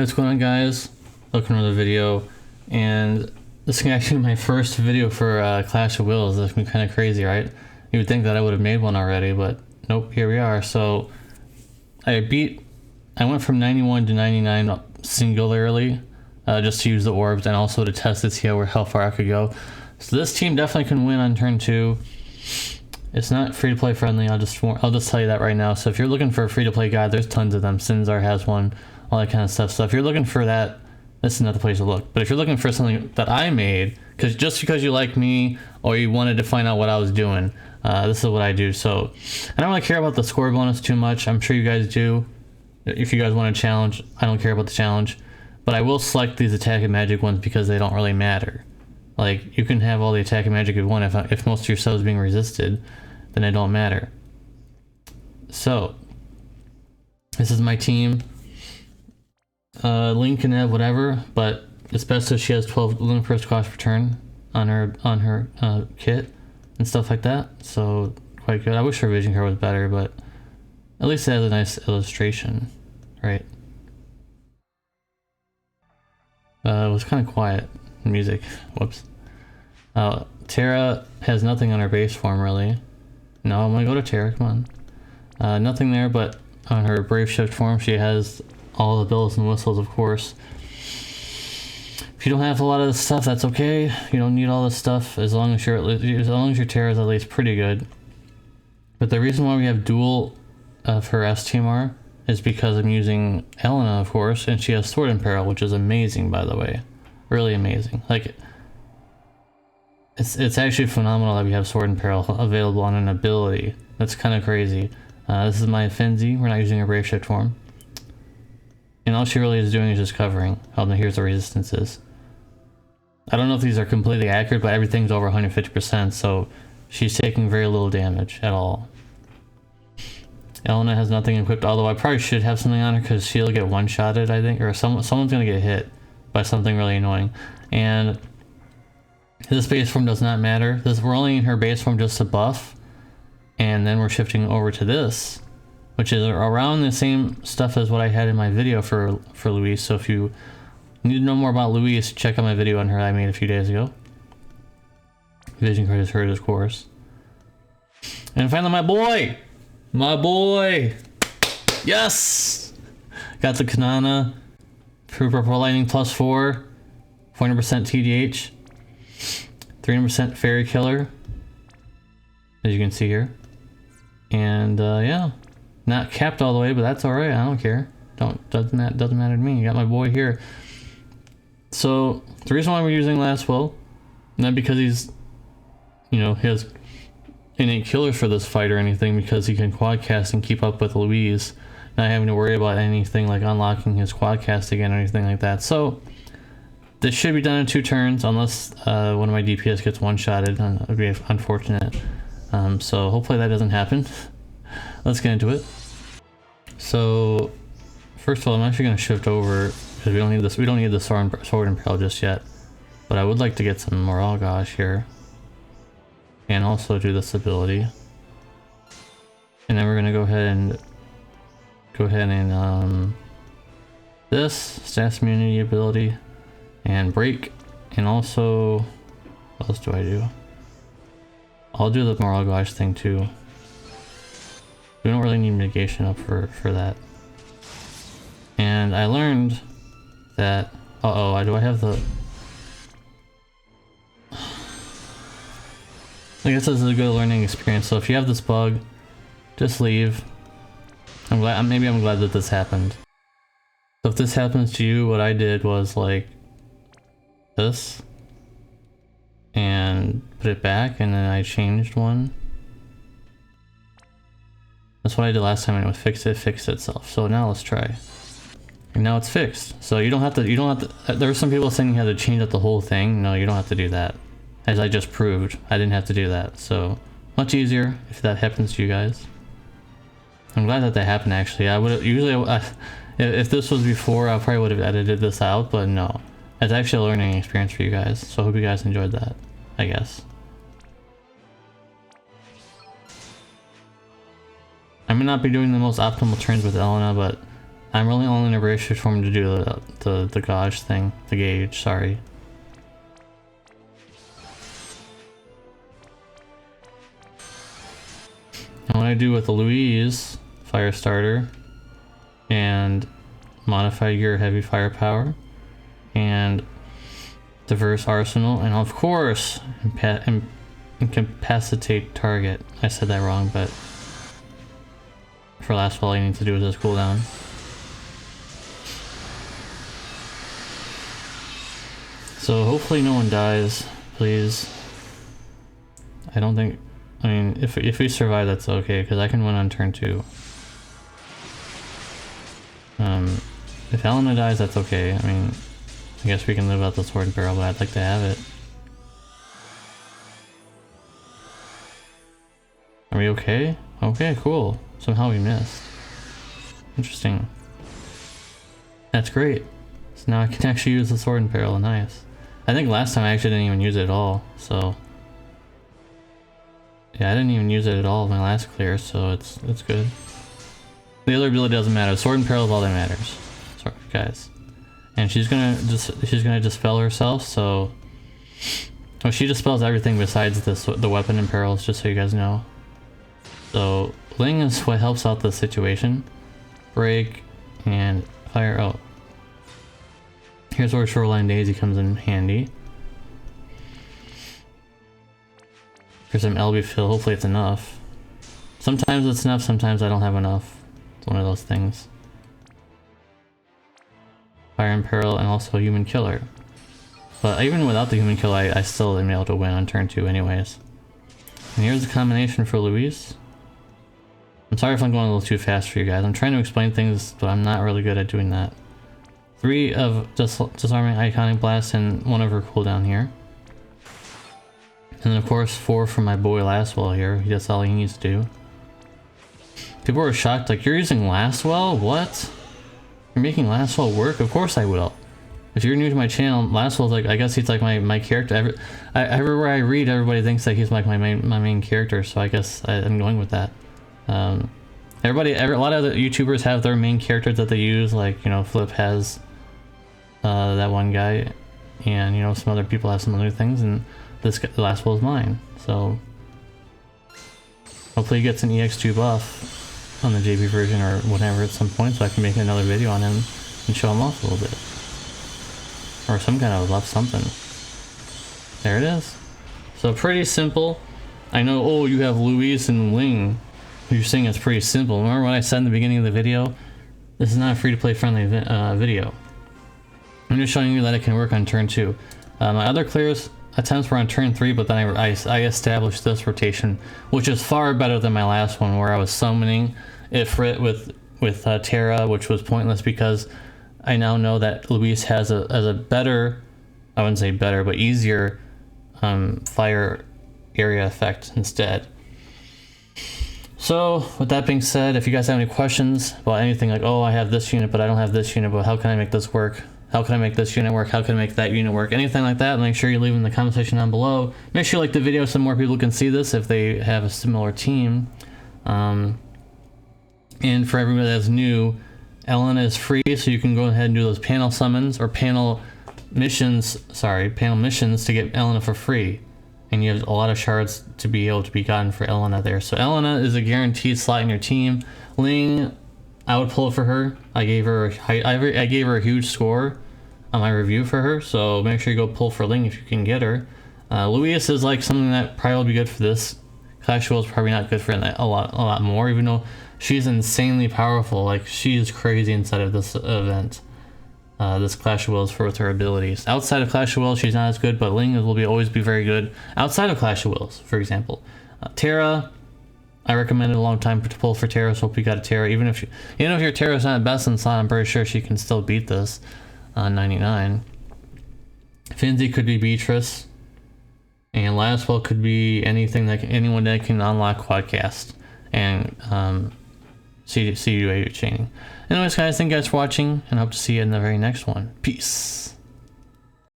What's going on, guys? Welcome to the video, and this is actually my first video for Clash of Wills. That's been kind of crazy, right? You would think that I would have made one already, but nope, here we are. So I went from 91 to 99 singularly, just to use the orbs and also to test to see how far I could go. So this team definitely can win on turn 2. It's not free to play friendly. I'll just tell you that right now. So if you're looking for a free to play guide, there's tons of them. Sinzar has one, all that kind of stuff. So if you're looking for that, this is not the place to look. But if you're looking for something that I made, just because you like me or you wanted to find out what I was doing, this is what I do. So I don't really care about the score bonus too much. I'm sure you guys do. If you guys want a challenge, I don't care about the challenge. But I will select these attack and magic ones because they don't really matter. Like, you can have all the attack and magic you want. If most of your stuff is being resisted, then it don't matter. So this is my team. Link can have whatever, but it's best if she has 12 Lunar cost per turn on her kit and stuff like that. So quite good. I wish her vision card was better, but at least it has a nice illustration, right? It was kind of quiet music. Whoops. Terra has nothing on her base form really. No, I'm gonna go to Terra. Come on. Nothing there, but on her Brave Shift form, she has all the bells and whistles, of course. If you don't have a lot of this stuff, that's okay. You don't need all this stuff as long as your Terra is at least pretty good. But the reason why we have dual of her STMR is because I'm using Elena, of course, and she has Sword and Peril, which is amazing, by the way. Really amazing. Like, it's actually phenomenal that we have Sword and Peril available on an ability. That's kind of crazy. This is my Finzi. We're not using her Brave Shift form. And all she really is doing is just covering. Oh, no, here's the resistances. I don't know if these are completely accurate, but everything's over 150%, so she's taking very little damage at all. Elena has nothing equipped, although I probably should have something on her because she'll get one-shotted, I think, or someone's gonna get hit by something really annoying. And this base form does not matter. We're only in her base form just to buff, and then we're shifting over to this, which is around the same stuff as what I had in my video for Louise. So if you need to know more about Louise, check out my video on her I made a few days ago. Vision card is hers, of course. And finally, my boy, yes, got the Kanana, Purple Lightning +4, 400% TDH, 300% Fairy Killer, as you can see here, and yeah. Not capped all the way, but that's all right. I don't care. Doesn't matter to me. You got my boy here. So the reason why we're using Last Will, not because he's, he has innate killers for this fight or anything, because he can quadcast and keep up with Louise, not having to worry about anything like unlocking his quadcast again or anything like that. So this should be done in 2 turns, unless one of my DPS gets one-shotted. It would be unfortunate. So hopefully that doesn't happen. Let's get into it. So first of all, I'm actually going to shift over because we don't need this. We don't need the sword and Peril just yet. But I would like to get some Morale Gauge here, and also do this ability. And then we're going to go ahead and this stats immunity ability and break, and also what else do I do? I'll do the Morale Gauge thing too. We don't really need mitigation up for that. And I learned that... do I have the... I guess this is a good learning experience. So if you have this bug, just leave. Maybe I'm glad that this happened. So if this happens to you, what I did was like this, and put it back, and then I changed one. That's what I did last time, and it fixed itself. So now let's try. And now it's fixed. So you don't have to, there were some people saying you had to change up the whole thing. No, you don't have to do that. As I just proved, I didn't have to do that. So much easier if that happens to you guys. I'm glad that happened actually. I would if this was before, I probably would have edited this out, but no. It's actually a learning experience for you guys. So I hope you guys enjoyed that, I guess. I may not be doing the most optimal turns with Elena, but I'm really only in a bracer for him to do the gauge thing, the gauge, sorry. And what I do with the Louise fire starter and modified gear heavy firepower and diverse arsenal, and of course incapacitate target. I said that wrong, but for last all you need to do is this cooldown. So hopefully no one dies, please. I don't think, I mean, if we survive, that's okay, because I can win on turn 2. If Elena dies, that's okay. I mean, I guess we can live out the sword and barrel, but I'd like to have it. Are we okay? Okay, cool. Somehow we missed. Interesting. That's great. So now I can actually use the sword and barrel. Nice. I think last time I actually didn't even use it at all, so... Yeah, I didn't even use it at all in my last clear, so it's good. The other ability doesn't matter. Sword and barrel is all that matters. Sorry, guys. And she's gonna dispel herself, so... Well, she dispels everything besides the weapon and perils, just so you guys know. So, Ling is what helps out the situation. Break and fire. Oh. Here's where Shoreline Daisy comes in handy. Here's some LB fill. Hopefully it's enough. Sometimes it's enough, sometimes I don't have enough. It's one of those things. Fire and Peril and also Human Killer. But even without the Human Killer, I still am able to win on turn 2 anyways. And here's the combination for Louise. I'm sorry if I'm going a little too fast for you guys. I'm trying to explain things, but I'm not really good at doing that. 3 of Disarming Iconic Blast and 1 of her cooldown here. And then of course 4 from my boy Lastwell here. That's all he needs to do. People were shocked, like, you're using Lastwell? What? You're making Lastwell work? Of course I will. If you're new to my channel, Lastwell's like, I guess he's like my character. Everywhere I read, everybody thinks that he's like my main character, so I guess I'm going with that. A lot of the YouTubers have their main characters that they use, like, you know, Flip has that one guy, and, you know, some other people have some other things, and this Lastwell is mine, so hopefully he gets an EX2 buff on the JB version or whatever at some point, so I can make another video on him and show him off a little bit. Or some kind of buff something. There it is. So pretty simple. I know, oh, you have Louise and Ling. You're saying it's pretty simple. Remember what I said in the beginning of the video? This is not a free-to-play friendly video. I'm just showing you that it can work on turn 2. My other clears attempts were on turn 3, but then I established this rotation, which is far better than my last one, where I was summoning Ifrit with Terra, which was pointless because I now know that Louise has a better, I wouldn't say better, but easier fire area effect instead. So with that being said, if you guys have any questions about anything, like, oh, I have this unit but I don't have this unit, but how can I make this work? How can I make this unit work? How can I make that unit work? Anything like that, make sure you leave in the comment section down below. Make sure you like the video so more people can see this if they have a similar team. And for everybody that's new, Elena is free, so you can go ahead and do those panel summons or panel missions to get Elena for free. And you have a lot of shards to be able to be gotten for Elena there. So Elena is a guaranteed slot in your team. Ling, I would pull for her. I gave her a huge score on my review for her, so make sure you go pull for Ling if you can get her. Louise is like something that probably will be good for this. Clash Will is probably not good for a lot more, even though she's insanely powerful. Like, she is crazy inside of this event. This Clash of Wills with her abilities. Outside of Clash of Wills, she's not as good, but Ling will always be very good outside of Clash of Wills, for example. Terra, I recommended a long time to pull for Terra, so hope you got a Terra. Even if your Terra's not best in slot, I'm pretty sure she can still beat this on 99. Finzi could be Beatrice, and Lastwell could be anyone that can unlock Quadcast and CUA chaining. Anyways, guys, thank you guys for watching, and I hope to see you in the very next one. Peace.